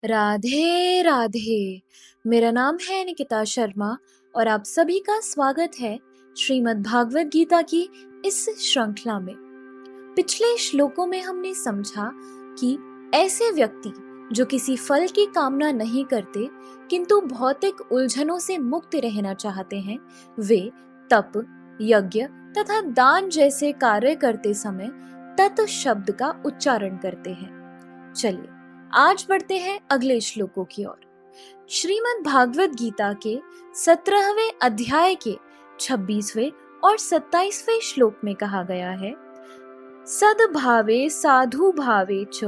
राधे राधे। मेरा नाम है निकिता शर्मा और आप सभी का स्वागत है श्रीमद् भागवत गीता की इस श्रृंखला में। पिछले श्लोकों में हमने समझा कि ऐसे व्यक्ति जो किसी फल की कामना नहीं करते किंतु भौतिक उलझनों से मुक्त रहना चाहते हैं, वे तप, यज्ञ तथा दान जैसे कार्य करते समय तत् शब्द का उच्चारण करते हैं। चलिए आज बढ़ते हैं अगले श्लोकों की ओर। श्रीमद् भागवत गीता के 17वें अध्याय के 26वें और 27वें श्लोक में कहा गया है, सद्भावे साधु भावे च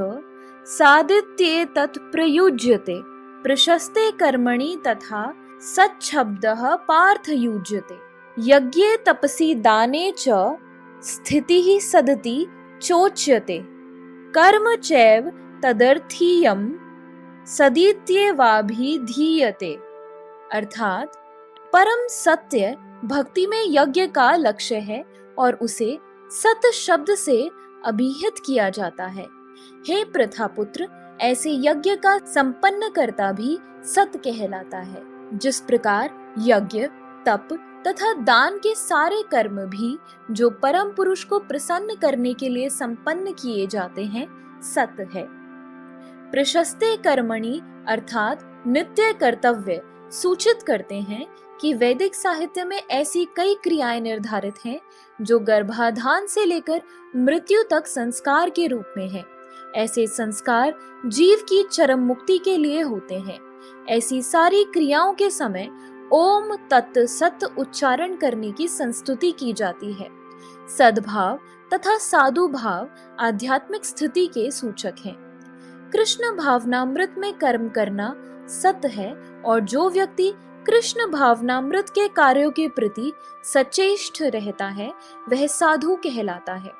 सादित्ये तत् प्रयुज्यते प्रशस्ते कर्मणि तथा सच्छब्दः पार्थ युज्यते यज्ञे तपसि दाने च स्थितिः सदति चोच्यते कर्म चैव तदर्थीयम सदित्येवाभिधीयते। अर्थात परम सत्य भक्ति में यज्ञ का लक्ष्य है और उसे सत शब्द से अभिहित किया जाता है। हे प्रथापुत्र, ऐसे यज्ञ का संपन्न करता भी सत कहलाता है। जिस प्रकार यज्ञ, तप तथा दान के सारे कर्म भी जो परम पुरुष को प्रसन्न करने के लिए संपन्न किए जाते हैं, सत है। प्रशस्ते कर्मणि अर्थात नित्य कर्तव्य सूचित करते हैं कि वैदिक साहित्य में ऐसी कई क्रियाएं निर्धारित हैं जो गर्भाधान से लेकर मृत्यु तक संस्कार के रूप में हैं। ऐसे संस्कार जीव की चरम मुक्ति के लिए होते हैं। ऐसी सारी क्रियाओं के समय ओम तत् सत उच्चारण करने की संस्तुति की जाती है। सद्भाव तथा साधु भाव आध्यात्मिक स्थिति के सूचक हैं। कृष्ण भावनामृत में कर्म करना सत है और जो व्यक्ति कृष्ण भावनामृत के कार्यों के प्रति सचेष्ट रहता है वह साधु कहलाता है।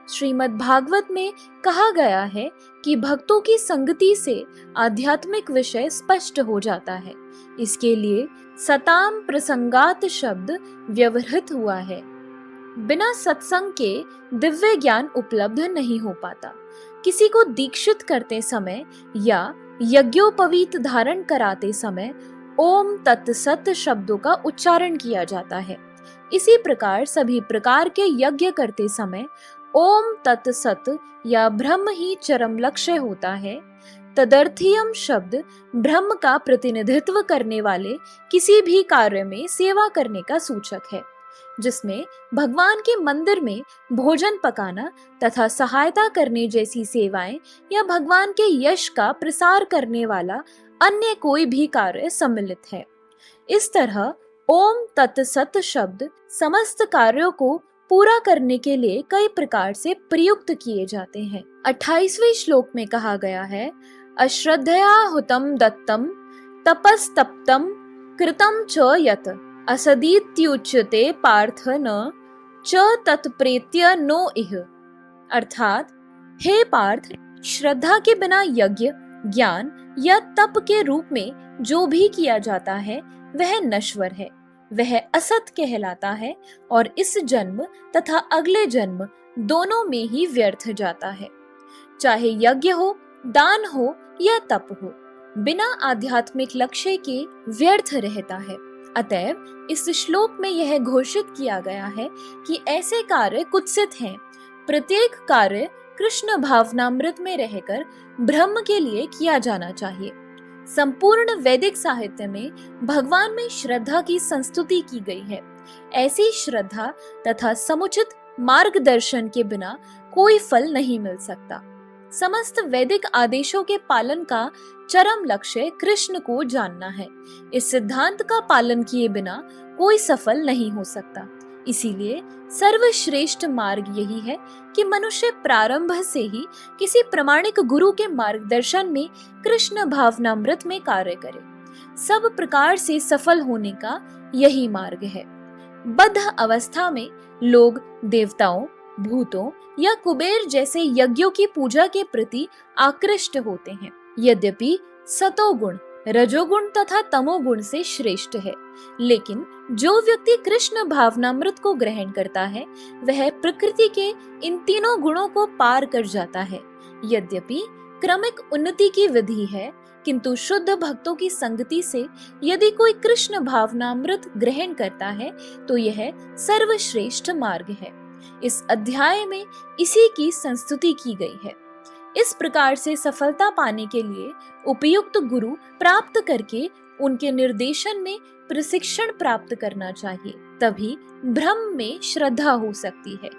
श्रीमद् भागवत में कहा गया है कि भक्तों की संगति से आध्यात्मिक विषय स्पष्ट हो जाता है। इसके लिए सताम प्रसंगात शब्द व्यवहृत हुआ है। बिना सत्संग के दिव्य ज्ञान उपलब्ध नहीं हो पाता। किसी को दीक्षित करते समय या यज्ञोपवीत धारण कराते समय ओम तत्सत शब्दों का उच्चारण किया जाता है। इसी प्रकार सभी प्रकार के यज्ञ करते समय ओम तत्सत या ब्रह्म ही चरम लक्ष्य होता है। तदर्थीयम शब्द ब्रह्म का प्रतिनिधित्व करने वाले किसी भी कार्य में सेवा करने का सूचक है, जिसमें भगवान के मंदिर में भोजन पकाना तथा सहायता करने जैसी सेवाएं या भगवान के यश का प्रसार करने वाला अन्य कोई भी कार्य सम्मिलित है। इस तरह ओम तत्सत शब्द समस्त कार्यों को पूरा करने के लिए कई प्रकार से प्रयुक्त किए जाते हैं। 28वें श्लोक में कहा गया है, अश्रद्धया हुतम दत्तम तपस्तप्तम कृतम च यत असदीत्युच्यते पार्थ न च तत्प्रेत्य नो इह। अर्थात हे पार्थ, श्रद्धा के बिना यज्ञ, ज्ञान या तप के रूप में जो भी किया जाता है वह नश्वर है, वह असत कहलाता है और इस जन्म तथा अगले जन्म दोनों में ही व्यर्थ जाता है। चाहे यज्ञ हो, दान हो या तप हो, बिना आध्यात्मिक लक्ष्य के व्यर्थ रहता है। अतएव इस श्लोक में यह घोषित किया गया है कि ऐसे कार्य कुत्सित हैं। प्रत्येक कार्य कृष्ण भावनामृत में रहकर ब्रह्म के लिए किया जाना चाहिए। संपूर्ण वैदिक साहित्य में भगवान में श्रद्धा की संस्तुति की गई है। ऐसी श्रद्धा तथा समुचित मार्गदर्शन के बिना कोई फल नहीं मिल सकता। समस्त वैदिक आदेशों के पालन का चरम लक्ष्य कृष्ण को जानना है। इस सिद्धांत का पालन किए बिना कोई सफल नहीं हो सकता। इसीलिए सर्वश्रेष्ठ मार्ग यही है कि मनुष्य प्रारंभ से ही किसी प्रामाणिक गुरु के मार्गदर्शन में कृष्ण भावनामृत में कार्य करे। सब प्रकार से सफल होने का यही मार्ग है। बद्ध अवस्था में लोग देवताओं, भूतों या कुबेर जैसे यज्ञों की पूजा के प्रति आकृष्ट होते हैं। यद्यपि सतोगुण, रजोगुण तथा तमोगुण से श्रेष्ठ है, लेकिन जो व्यक्ति कृष्ण भावनामृत को ग्रहण करता है वह प्रकृति के इन तीनों गुणों को पार कर जाता है। यद्यपि क्रमिक उन्नति की विधि है, किंतु शुद्ध भक्तों की संगति से यदि कोई कृष्ण भावनामृत ग्रहण करता है तो यह सर्वश्रेष्ठ मार्ग है। इस अध्याय में इसी की संस्तुति की गई है। इस प्रकार से सफलता पाने के लिए उपयुक्त गुरु प्राप्त करके उनके निर्देशन में प्रशिक्षण प्राप्त करना चाहिए, तभी ब्रह्म में श्रद्धा हो सकती है।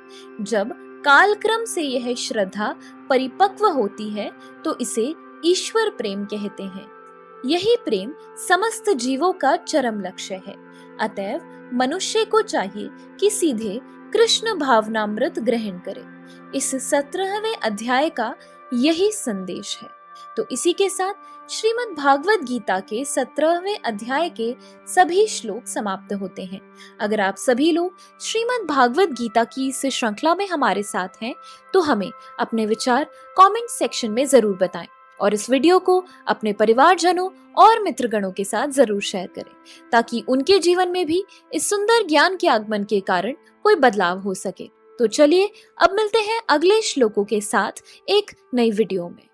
जब कालक्रम से यह श्रद्धा परिपक्व होती है तो इसे ईश्वर प्रेम कहते हैं। यही प्रेम समस्त जीवों का चरम लक्ष्य है। अतएव मनुष्य को चाहिए कि सीधे कृष्ण भावनामृत ग्रहण करे। इस 17वें अध्याय का यही संदेश है। तो इसी के साथ श्रीमद् भागवत गीता के 17वें अध्याय के सभी श्लोक समाप्त होते हैं। अगर आप सभी लोग श्रीमद् भागवत गीता की इस श्रृंखला में हमारे साथ हैं तो हमें अपने विचार कमेंट सेक्शन में जरूर बताएं और इस वीडियो को अपने परिवारजनों और मित्रगणों के साथ जरूर शेयर करें ताकि उनके जीवन में भी इस सुंदर ज्ञान के आगमन के कारण कोई बदलाव हो सके। तो चलिए अब मिलते हैं अगले श्लोकों के साथ एक नई वीडियो में।